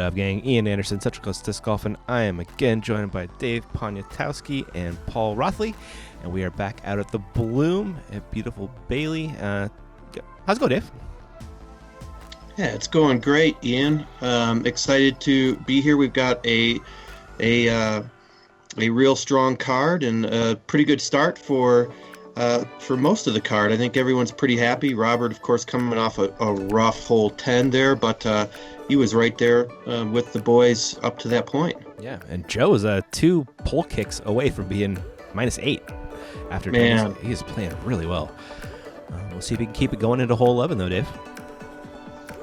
up, gang? Ian Anderson, Central Coast Disc Golf, and I am again joined by Dave Poniatowski and Paul Rothley, and we are back out at the Bloom at beautiful Bailey. How's it going, Dave? Yeah, it's going great, Ian. Excited to be here. We've got a real strong card and a pretty good start for most of the card. I think everyone's pretty happy. Robert, of course, coming off a rough hole 10 there, but he was right there with the boys up to that point. Yeah, and Joe is 2 pole kicks away from being -8 after 10. Man. He is playing really well. We'll see if he can keep it going into hole 11, though, Dave.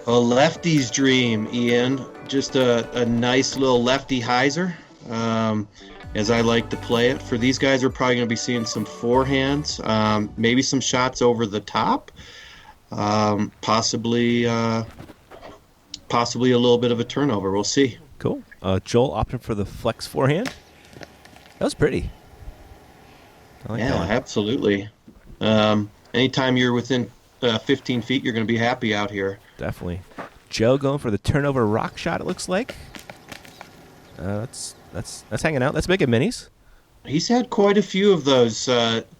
A lefty's dream, Ian. Just a nice little lefty hyzer, as I like to play it. For these guys, we're probably going to be seeing some forehands, maybe some shots over the top, possibly a little bit of a turnover. We'll see. Cool. Joel opted for the flex forehand. That was pretty. I like that one. Absolutely. Anytime you're within 15 feet, you're going to be happy out here. Definitely. Joe going for the turnover rock shot, it looks like. That's hanging out. That's making minis. He's had quite a few of those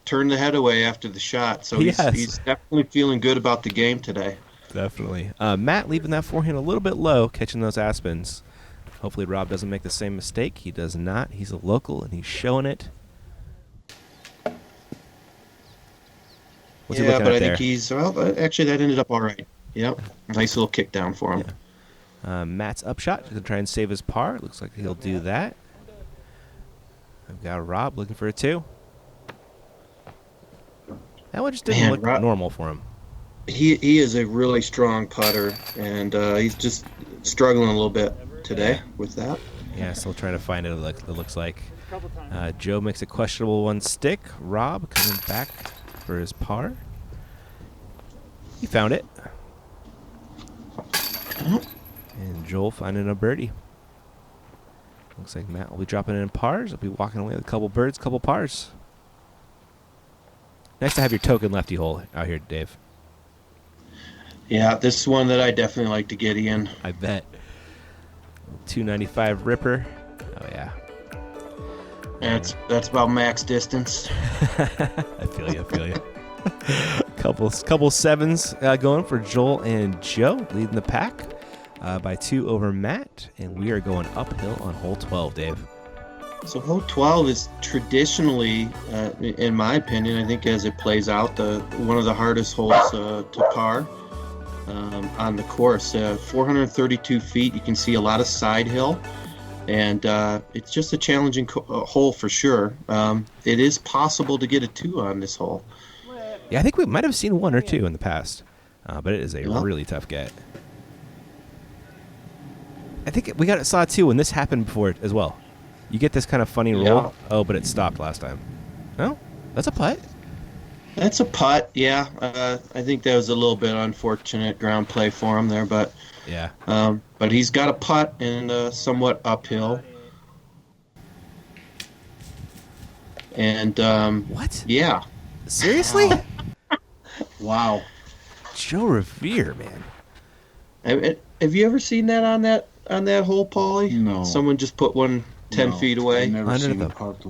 turn the head away after the shot, so he's definitely feeling good about the game today. Definitely. Matt leaving that forehand a little bit low, catching those aspens. Hopefully Rob doesn't make the same mistake. He does not. He's a local, and he's showing it. What's he looking at there? Think actually, that ended up all right. Yep. Nice little kick down for him. Yeah. Matt's upshot. He's going to try and save his par. Looks like he'll do that. I've got Rob looking for a 2. That one just didn't look normal for him. He is a really strong putter, and he's just struggling a little bit today with that. Yeah, still trying to find it, it looks like. Joe makes a questionable one stick. Rob coming back for his par. He found it. And Joel finding a birdie. Looks like Matt will be dropping in pars. He'll be walking away with a couple birds, couple pars. Nice to have your token lefty hole out here, Dave. Yeah, this is one that I definitely like to get in. I bet. 295 ripper. Oh, yeah. That's about max distance. I feel you. couple sevens going for Joel and Joe, leading the pack by 2 over Matt, and we are going uphill on hole 12, Dave. So hole 12 is traditionally, in my opinion, I think as it plays out, one of the hardest holes to par on the course. 432 feet, you can see a lot of Sidehill, and it's just a challenging hole for sure. It is possible to get a 2 on this hole. Yeah, I think we might have seen 1 or 2 in the past, but it is a really tough get. I think we saw 2 when this happened before as well. You get this kind of funny roll. Oh, but it stopped last time. No? That's a putt? That's a putt, yeah. I think that was a little bit unfortunate ground play for him there, but yeah. But he's got a putt and somewhat uphill. And what? Yeah. Seriously? Wow. Joe Rovere, man. Have you ever seen that on that hole, Paulie? No. Someone just put one 10 feet away. I've never Under seen the a putt.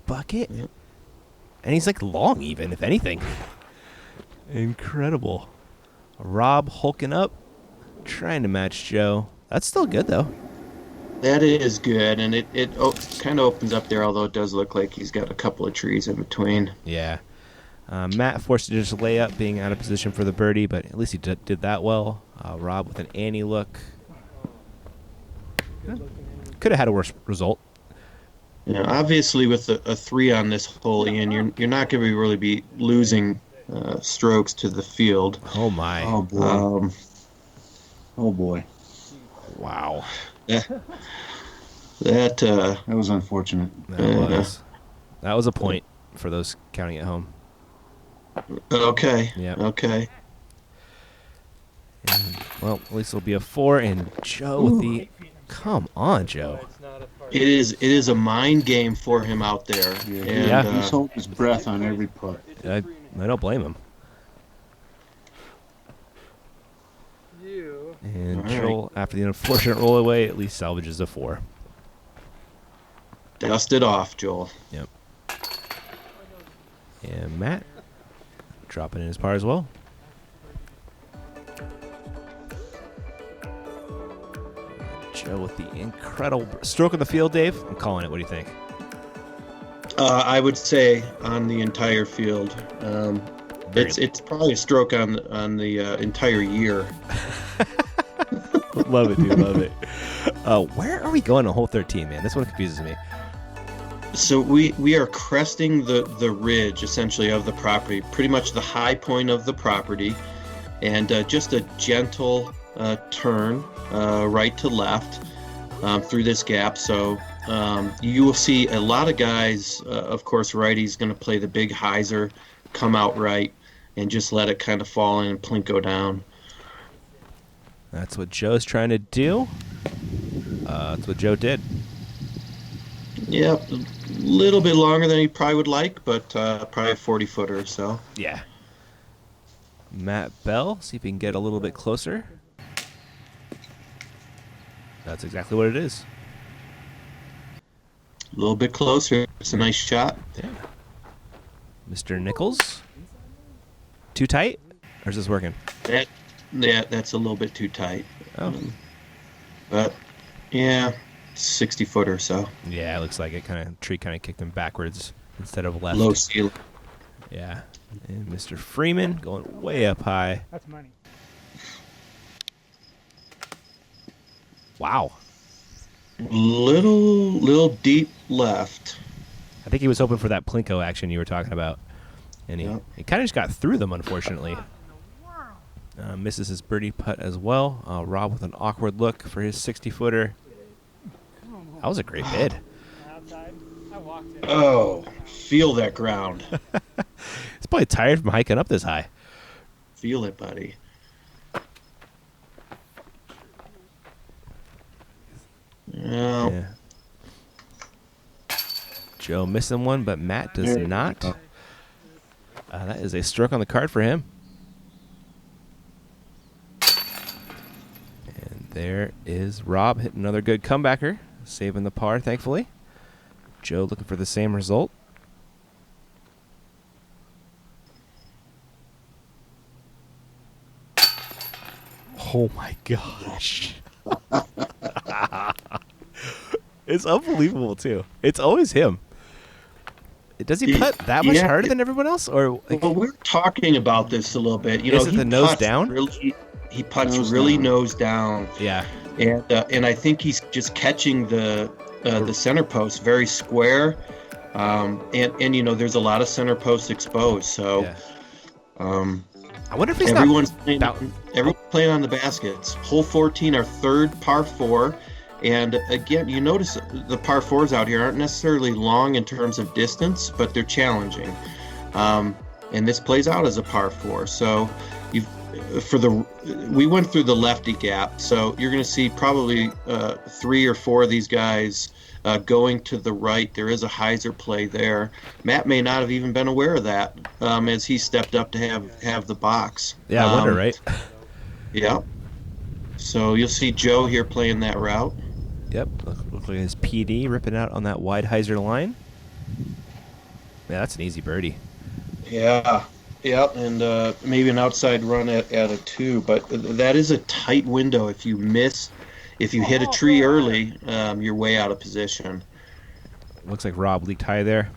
bucket? Yep. And he's like long even, if anything. Incredible. Rob hulking up, trying to match Joe. That's still good, though. That is good, and it kind of opens up there, although it does look like he's got a couple of trees in between. Yeah. Matt forced to just lay up, being out of position for the birdie, but at least he did that well. Rob with an Annie look. Could have had a worse result. Yeah, obviously with a 3 on this hole, Ian, you're not going to really be losing strokes to the field. Oh my! Oh boy! Oh boy! Wow! That was unfortunate. That was a point for those counting at home. Okay. Yeah. Okay. And, well, at least it'll be a 4, and Joe with the. Come on, Joe. It is a mind game for him out there. Yeah, he's holding his breath on every putt. I don't blame him. And All Joel, after the unfortunate roll away, at least salvages a 4. Dust it off, Joel. Yep. And Matt dropping in his par as well. Joe with the incredible stroke of the field, Dave. I'm calling it. What do you think? I would say on the entire field. It's probably a stroke on the entire year. Love it, dude. Love it. Where are we going on hole 13, man? This one confuses me. So we are cresting the ridge, essentially, of the property, pretty much the high point of the property, and just a gentle turn right to left through this gap. So you will see a lot of guys, of course, righty's going to play the big hyzer, come out right, and just let it kind of fall in and plinko down. That's what Joe's trying to do. That's what Joe did. Yeah, a little bit longer than he probably would like, but probably a 40-footer or so. Yeah. Matt Bell, see if he can get a little bit closer. That's exactly what it is. A little bit closer. It's a nice shot. Yeah. Mr. Nichols. Too tight? Or is this working? That's a little bit too tight. Oh. But, yeah, 60-footer or so. Yeah, it looks like it. Tree kind of kicked him backwards instead of left. Low ceiling. Yeah. And Mr. Freeman going way up high. That's money. Wow. Little deep left. I think he was hoping for that plinko action you were talking about. And he kind of just got through them, unfortunately. Misses his birdie putt as well. Rob with an awkward look for his 60-footer. That was a great bid. Oh, feel that ground. He's probably tired from hiking up this high. Feel it, buddy. Yeah. Joe missing one, but Matt does not. That is a stroke on the card for him. And there is Rob hitting another good comebacker, saving the par, thankfully. Joe looking for the same result. Oh my gosh. It's unbelievable too. It's always him. Does he putt that much harder than everyone else? Or well, we're talking about this a little bit. Is it the nose down? He putts really nose down. Yeah. And I think he's just catching the center post very square. And there's a lot of center posts exposed. So I wonder if he's everyone's playing on the baskets. Hole 14, our third par 4. And again, you notice the par 4s out here aren't necessarily long in terms of distance, but they're challenging. And this plays out as a par 4. So we went through the lefty gap. So you're going to see probably 3 or 4 of these guys going to the right. There is a hyzer play there. Matt may not have even been aware of that as he stepped up to have the box. Yeah, I wonder, right? Yeah. So you'll see Joe here playing that route. Yep, looks like his PD ripping out on that wide hyzer line. Yeah, that's an easy birdie. Yeah, and maybe an outside run at a 2, but that is a tight window. If you hit a tree early, you're way out of position. Looks like Rob leaked high there.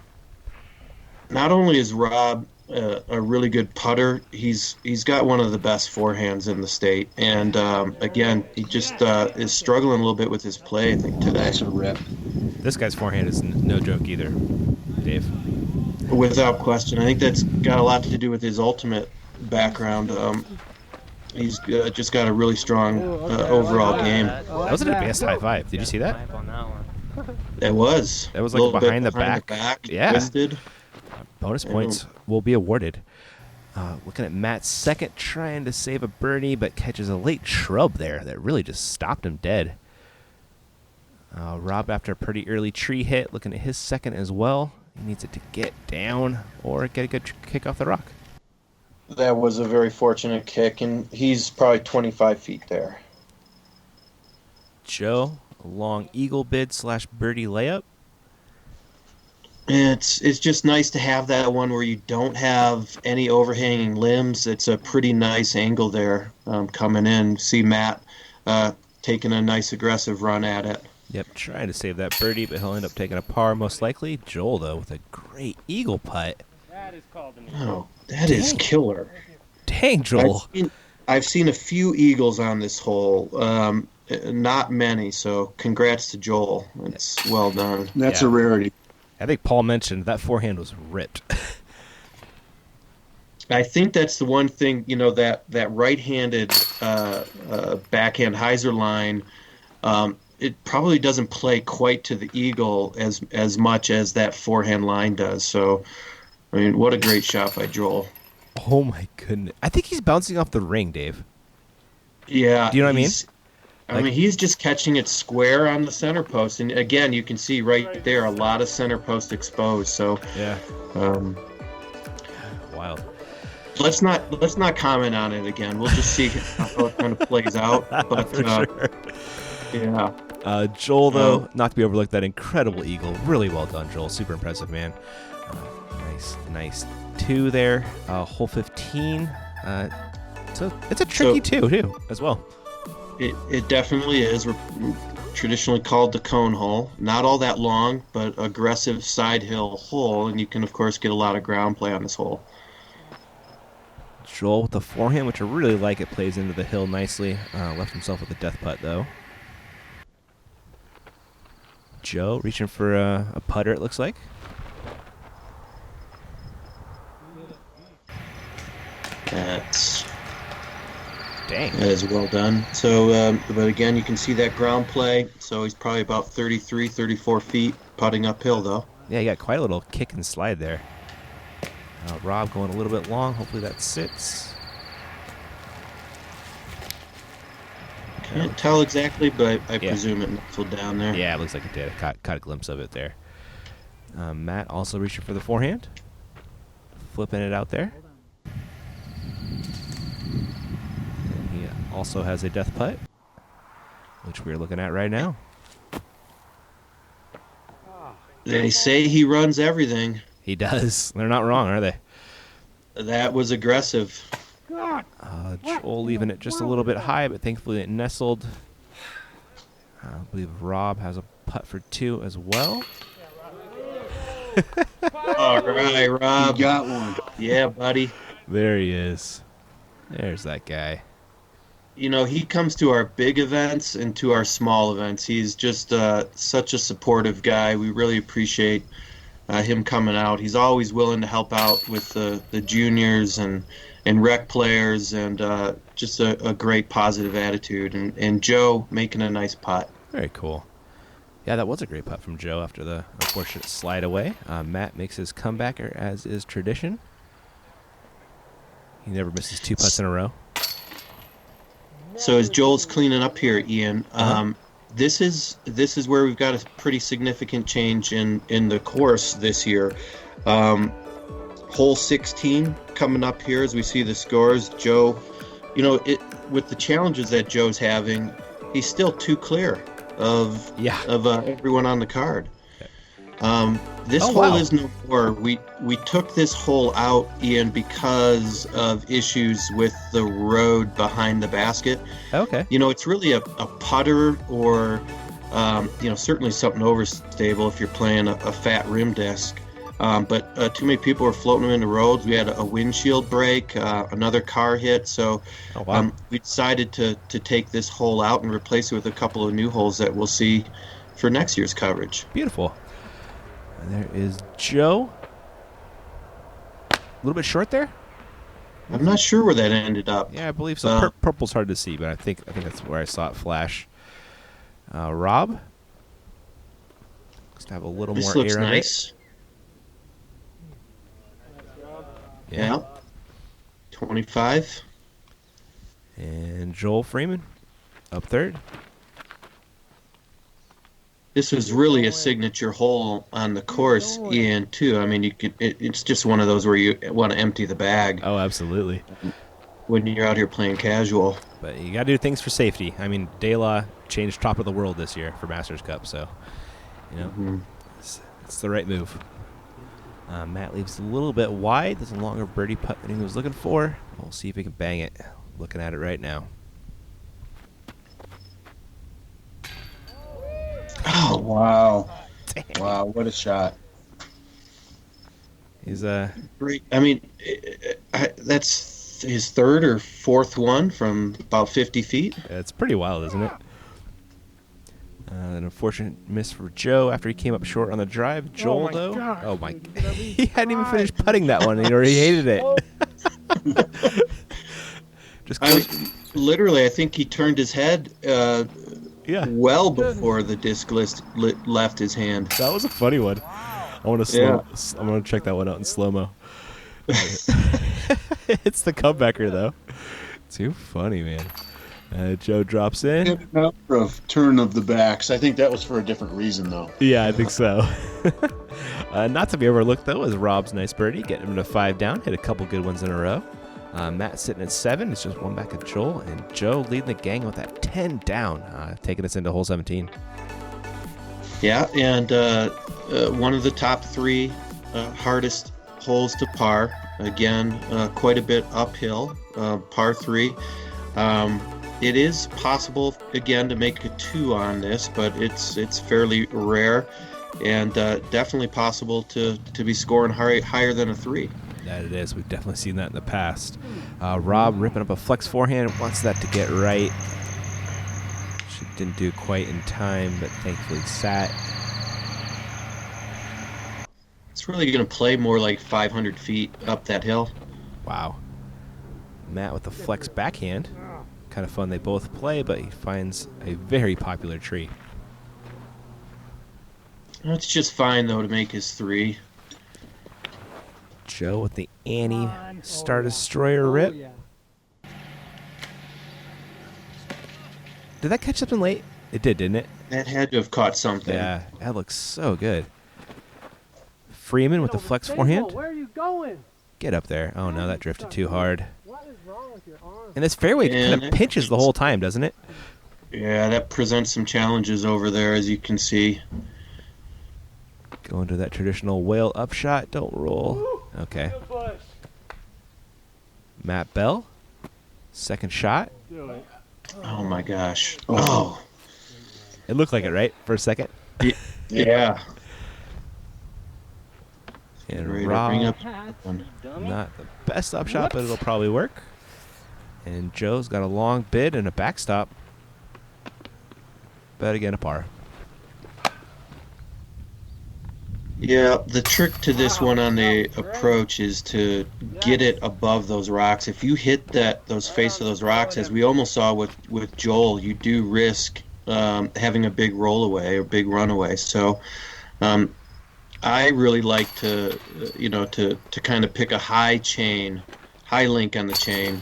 Not only is Rob a really good putter, he's got one of the best forehands in the state, and again, he just is struggling a little bit with his play, I think, today. That's a rip. This guy's forehand is no joke either, Dave. Without question. I think that's got a lot to do with his ultimate background. He's just got a really strong overall game. That was an advanced high five. Did you see that? That was like behind the back. Yeah. Twisted. Bonus points will be awarded. Looking at Matt's second, trying to save a birdie, but catches a late shrub there that really just stopped him dead. Rob, after a pretty early tree hit, looking at his second as well. He needs it to get down or get a good kick off the rock. That was a very fortunate kick, and he's probably 25 feet there. Joe, a long eagle bid / birdie layup. It's just nice to have that one where you don't have any overhanging limbs. It's a pretty nice angle there coming in. See Matt taking a nice aggressive run at it. Yep, trying to save that birdie, but he'll end up taking a par most likely. Joel, though, with a great eagle putt. That is called an Oh, that is killer. Dang, Joel. I've seen a few eagles on this hole, not many. So congrats to Joel. It's well done. That's a rarity. I think Paul mentioned that forehand was ripped. I think that's the one thing, that right-handed backhand hyzer line, it probably doesn't play quite to the eagle as much as that forehand line does. So, I mean, what a great shot by Joel. Oh, my goodness. I think he's bouncing off the ring, Dave. Yeah. Do you know what I mean? He's just catching it square on the center post. And, again, you can see right there a lot of center post exposed. So, yeah. Wild. Let's not comment on it again. We'll just see how it kind of plays out. But For sure. Yeah. Joel, though, not to be overlooked, that incredible eagle. Really well done, Joel. Super impressive, man. Nice 2 there. Hole 15. So it's a tricky 2, too, as well. It definitely is. We're traditionally called the cone hole. Not all that long, but aggressive Sidehill hole, and you can, of course, get a lot of ground play on this hole. Joel with the forehand, which I really like. It plays into the hill nicely. Left himself with a death putt, though. Joe reaching for a putter, it looks like. Dang. That is well done. So, but again, you can see that ground play. So he's probably about 33, 34 feet putting uphill, though. Yeah, you got quite a little kick and slide there. Rob going a little bit long. Hopefully that sits. Can't tell exactly, but I presume it nestled down there. Yeah, it looks like it did. I caught a glimpse of it there. Matt also reaching for the forehand. Flipping it out there. And he also has a death putt, which we're looking at right now. They say he runs everything. He does. They're not wrong, are they? That was aggressive. Joel leaving it just a little bit high, but thankfully it nestled. I believe Rob has a putt for 2 as well. All right, Rob. You got one. Yeah, buddy. There he is. There's that guy. He comes to our big events and to our small events. He's just such a supportive guy. We really appreciate him coming out. He's always willing to help out with the juniors and rec players, and just a great positive attitude. And Joe making a nice putt. Very cool. Yeah, that was a great putt from Joe after the unfortunate slide away. Matt makes his comeback, as is tradition. He never misses 2 putts in a row. So as Joel's cleaning up here, Ian, this is where we've got a pretty significant change in the course this year. Hole 16 coming up here as we see the scores. Joe, with the challenges that Joe's having, he's still 2 clear of everyone on the card. This hole is no more. We took this hole out, Ian, because of issues with the road behind the basket. Okay. It's really a putter or, certainly something overstable if you're playing a fat rim disc. But too many people were floating them into roads. We had a windshield break, another car hit. So we decided to take this hole out and replace it with a couple of new holes that we'll see for next year's coverage. Beautiful. And there is Joe. A little bit short there? I'm not sure where that ended up. Yeah, I believe so. Purple's hard to see, but I think that's where I saw it flash. Rob? Looks to have a little This more looks air on nice. it. Yeah. 25. And Joel Freeman up third. This was really a signature hole on the course, Ian, too. I mean, it's just one of those where you want to empty the bag. Oh, absolutely. When you're out here playing casual. But you got to do things for safety. I mean, De La changed top of the world this year for Masters Cup. So, it's the right move. Matt leaves a little bit wide. There's a longer birdie putt than he was looking for. We'll see if he can bang it. Looking at it right now. Oh, wow. Dang. Wow, what a shot. He's great. I mean, that's his third or fourth one from about 50 feet. It's pretty wild, isn't it? An unfortunate miss for Joe after he came up short on the drive. Joel, though. Gosh. Oh, my. He hadn't even finished putting that one, and he already hated it. Just literally, I think he turned his head well before the disc left his hand. That was a funny one. I want to I'm going to check that one out in slow-mo. It's the comebacker, though. Too funny, man. Joe drops in. Number of turn of the backs. I think that was for a different reason, though. Yeah, I think so. Not to be overlooked, though, is Rob's nice birdie, getting him to 5 down. Hit a couple good ones in a row. Matt sitting at 7. It's just one back of Joel. And Joe leading the gang with that 10 down, taking us into hole 17. Yeah, and one of the top 3 hardest holes to par. Again, quite a bit uphill, par 3. It is possible, again, to make a 2 on this, but it's fairly rare, and definitely possible to be scoring higher than a 3. That it is. We've definitely seen that in the past. Rob ripping up a flex forehand, wants that to get right. She didn't do quite in time, but thankfully sat. It's really going to play more like 500 feet up that hill. Wow. Matt with the flex backhand. Kind of fun. They both play, but he finds a very popular tree. It's just fine, though, to make his 3. Joe with the Annie Star Destroyer rip. Did that catch something late? It did, didn't it? That had to have caught something. Yeah, that looks so good. Freeman with the flex forehand. Where are you going? Get up there. Oh, no, that drifted too hard. What is wrong with your arm? And this fairway kind of pinches the whole time, doesn't it? Yeah, that presents some challenges over there, as you can see. Going to that traditional whale upshot. Don't roll. Okay. Matt Bell. Second shot. Oh, my gosh. Oh. It looked like it, right? For a second? Yeah. And Rob, not the best upshot, but it'll probably work. And Joe's got a long bid and a backstop. But again, a par. Yeah, the trick to this one on the approach is to get it above those rocks. If you hit those face of those rocks, as we almost saw with Joel, you do risk having a big roll away or big runaway. So I really like to kind of pick a high link on the chain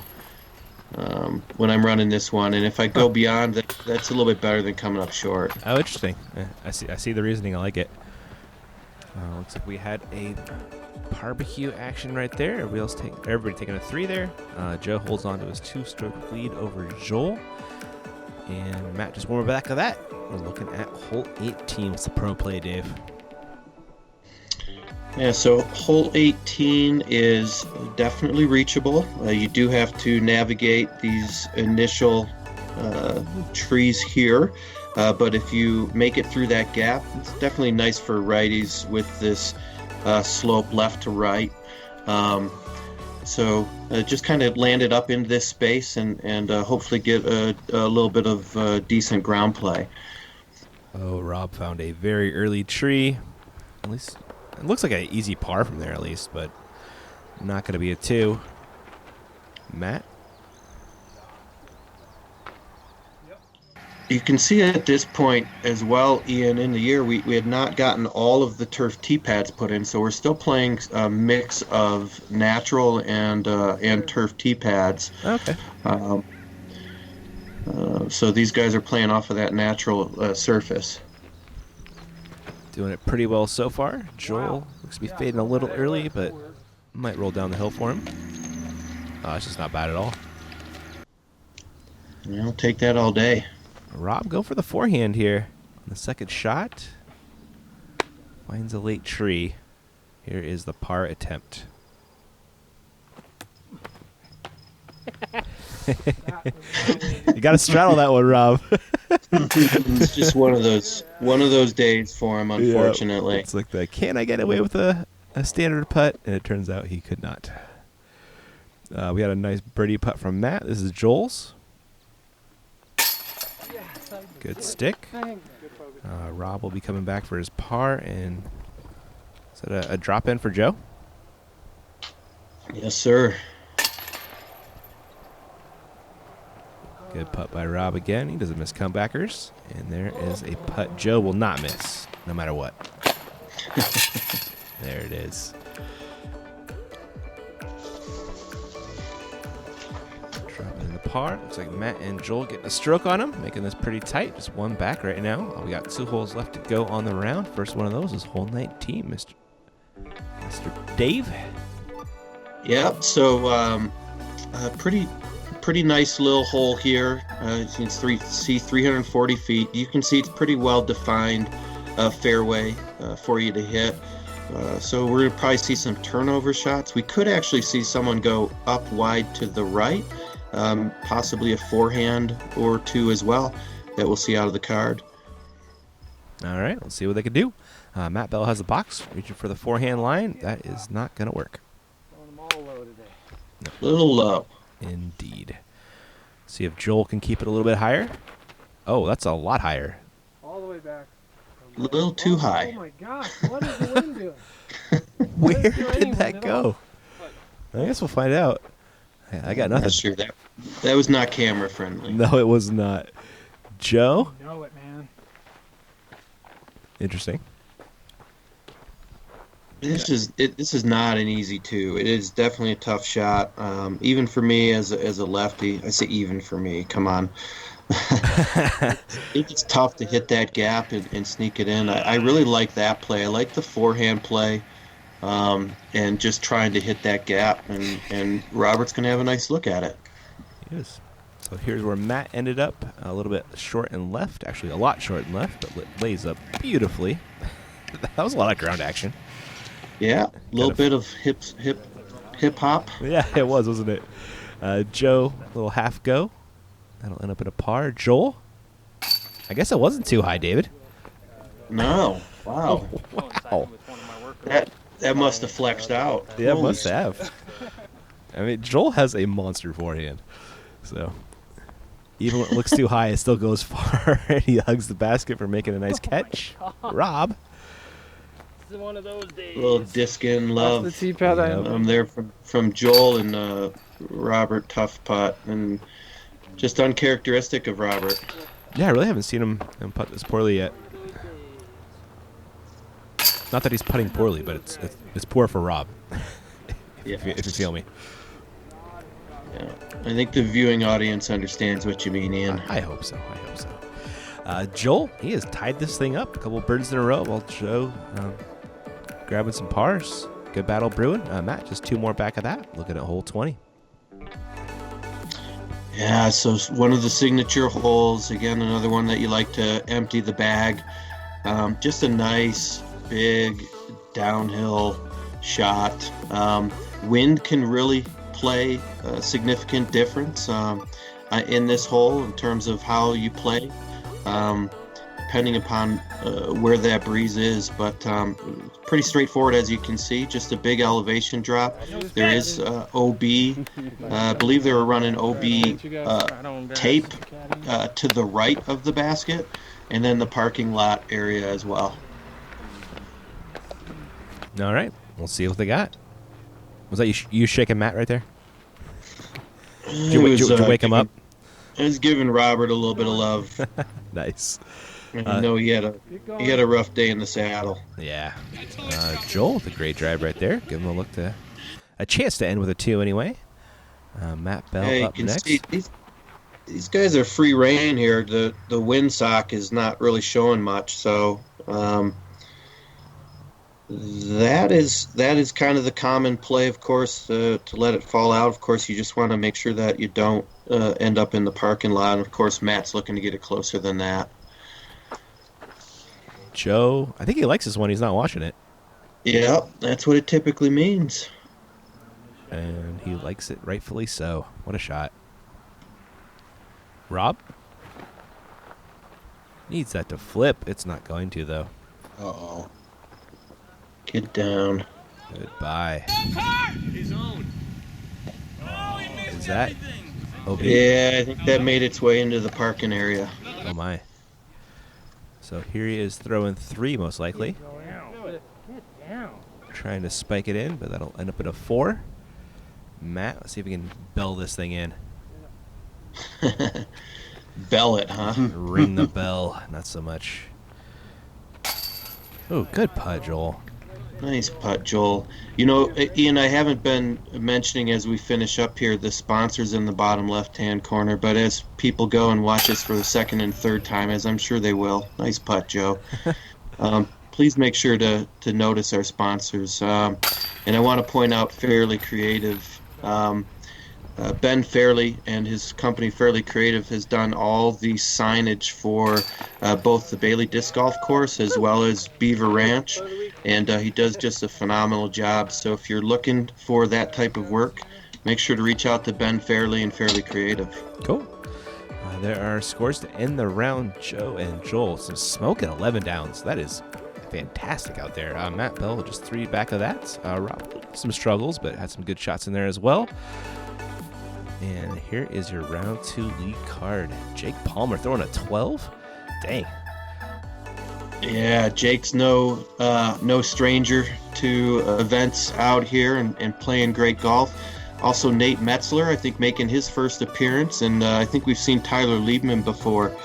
when I'm running this one. And if I go beyond that, that's a little bit better than coming up short. Oh, interesting. I see the reasoning. I like it. Looks like we had a barbecue action right there. Everybody taking a 3 there. Joe holds on to his 2-stroke lead over Joel. And Matt just warmed back of that. We're looking at hole 18. What's the pro play, Dave? Yeah, so hole 18 is definitely reachable. You do have to navigate these initial trees here. But if you make it through that gap, it's definitely nice for righties with this slope left to right. So just kind of land it up into this space and hopefully get a little bit of decent ground play. Oh, Rob found a very early tree. At least it looks like an easy par from there, at least, but not going to be a 2. Matt? You can see at this point as well, Ian, in the year, we had not gotten all of the turf tee pads put in, so we're still playing a mix of natural and turf tee pads. Okay. So these guys are playing off of that natural surface. Doing it pretty well so far. Joel looks to be fading a little early, but might roll down the hill for him. It's just not bad at all. I'll take that all day. Rob, go for the forehand here. On the second shot, finds a late tree. Here is the par attempt. You got to straddle that one, Rob. It's just one of those days for him, unfortunately. It's like the can I get away with a standard putt? And it turns out he could not. We had a nice birdie putt from Matt. This is Joel's. Good stick. Rob will be coming back for his par, and is that a drop in for Joe? Yes, sir. Good putt by Rob again. He doesn't miss comebackers. And there is a putt Joe will not miss, no matter what. There it is. Dropping in the par. Looks like Matt and Joel getting a stroke on him, making this pretty tight. Just one back right now. We got 2 holes left to go on the round. First one of those is hole 19, Mr. Dave. Yep. So, pretty nice little hole here. You can see 340 feet. You can see it's pretty well defined fairway for you to hit. So we're gonna probably see some turnover shots. We could actually see someone go up wide to the right, possibly a forehand or two as well that we'll see out of the card. All right, let's see what they can do. Matt Bell has the box, reaching for the forehand line. That is not going to work. Throwing them all low today. A little low. Indeed. See if Joel can keep it a little bit higher. Oh, that's a lot higher. All the way back. A little too high. Oh my gosh, what is the wind doing? Where Where's the did wind that at go? all? I guess we'll find out. I got nothing. Not sure that was not camera friendly. No, it was not. Joe? You know it, man. Interesting. This is not an easy two. It is definitely a tough shot. Even for me as a lefty, I say even for me. Come on. I think it's tough to hit that gap and sneak it in. I really like that play. I like the forehand play, and just trying to hit that gap. And Robert's going to have a nice look at it. He is. So here's where Matt ended up. A little bit short and left. Actually, a lot short and left, but lays up beautifully. That was a lot of ground action. Yeah, a little bit of hip hop. Yeah, it was, wasn't it? Joe, little half go. That'll end up in a par. Joel? I guess it wasn't too high, David. No. Wow. Wow. That must have flexed out. Yeah, Holy must have. I mean, Joel has a monster forehand. So, even when it looks too high, it still goes far. And he hugs the basket for making a nice catch. Rob? This is one of those days. Little disc in love. That's the tee pad Yep. I'm there from Joel and Robert, tough putt, and just uncharacteristic of Robert. Yeah, I really haven't seen him putt this poorly yet. Not that he's putting poorly, but it's poor for Rob. Yeah. If you feel me. Yeah. I think the viewing audience understands what you mean, Ian. I hope so. Joel, he has tied this thing up. A couple birds in a row while Joe grabbing some pars. Good battle brewing. Matt, just 2 more back of that. Looking at hole 20. Yeah, so one of the signature holes, again, another one that you like to empty the bag. Just a nice, big, downhill shot. Wind can really play a significant difference in this hole in terms of how you play, depending upon where that breeze is. But pretty straightforward, as you can see, just a big elevation drop. There is OB. I believe they were running OB tape to the right of the basket, and then the parking lot area as well. All right. We'll see what they got. Was that you shaking Matt right there? Did you wake him up? I was giving Robert a little bit of love. Nice. I know he had a rough day in the saddle. Yeah. Joel with a great drive right there. Give him a chance to end with a 2 anyway. Matt Bell Yeah, you up can next. see these guys are free rein here. The windsock is not really showing much, so that is kind of the common play, of course, to let it fall out. Of course, you just want to make sure that you don't end up in the parking lot. And of course, Matt's looking to get it closer than that. Joe, I think he likes this one. He's not watching it. Yep, that's what it typically means. And he likes it rightfully so. What a shot. Rob? Needs that to flip. It's not going to, though. Uh-oh. Get down. Goodbye. His own. Oh, he missed Is that everything. OB? Yeah, I think that made its way into the parking area. Oh, my. So here he is throwing 3, most likely. Get down. Trying to spike it in, but that'll end up at a 4. Matt, let's see if we can bell this thing in. Bell it, huh? Ring the bell. Not so much. Oh, good putt, Joel. Nice putt, Joel. You know, Ian, I haven't been mentioning as we finish up here the sponsors in the bottom left-hand corner, but as people go and watch us for the second and third time, as I'm sure they will, nice putt, Joe. Please make sure to notice our sponsors. And I want to point out Fairly Creative. Ben Fairley and his company Fairly Creative has done all the signage for both the Bailey Disc Golf Course as well as Beaver Ranch, and he does just a phenomenal job. So if you're looking for that type of work, make sure to reach out to Ben Fairley and Fairly Creative. Cool. There are scores to end the round. Joe and Joel, some smoke at 11 downs. That is fantastic out there. Matt Bell, just 3 back of that. Rob, some struggles, but had some good shots in there as well. And here is your round 2 lead card. Jake Palmer throwing a 12? Dang. Yeah, Jake's no stranger to events out here and playing great golf. Also, Nate Metzler, I think, making his first appearance, and I think we've seen Tyler Liebman before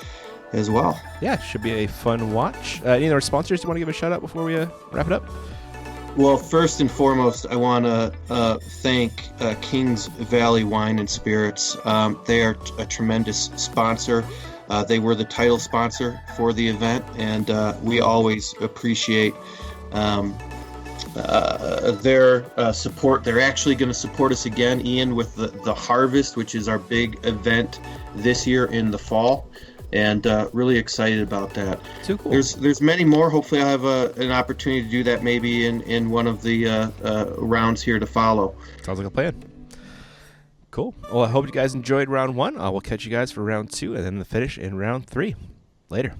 as well. Yeah, should be a fun watch. Any of our sponsors you want to give a shout out before we wrap it up? Well, first and foremost, I want to thank Kings Valley Wine and Spirits. They are a tremendous sponsor. They were the title sponsor for the event, and we always appreciate their support. They're actually going to support us again, Ian, with the Harvest, which is our big event this year in the fall. And really excited about that. Too cool. There's many more. Hopefully I'll have an opportunity to do that maybe in one of the rounds here to follow. Sounds like a plan. Cool. Well, I hope you guys enjoyed round 1. We'll catch you guys for round 2 and then the finish in round 3. Later.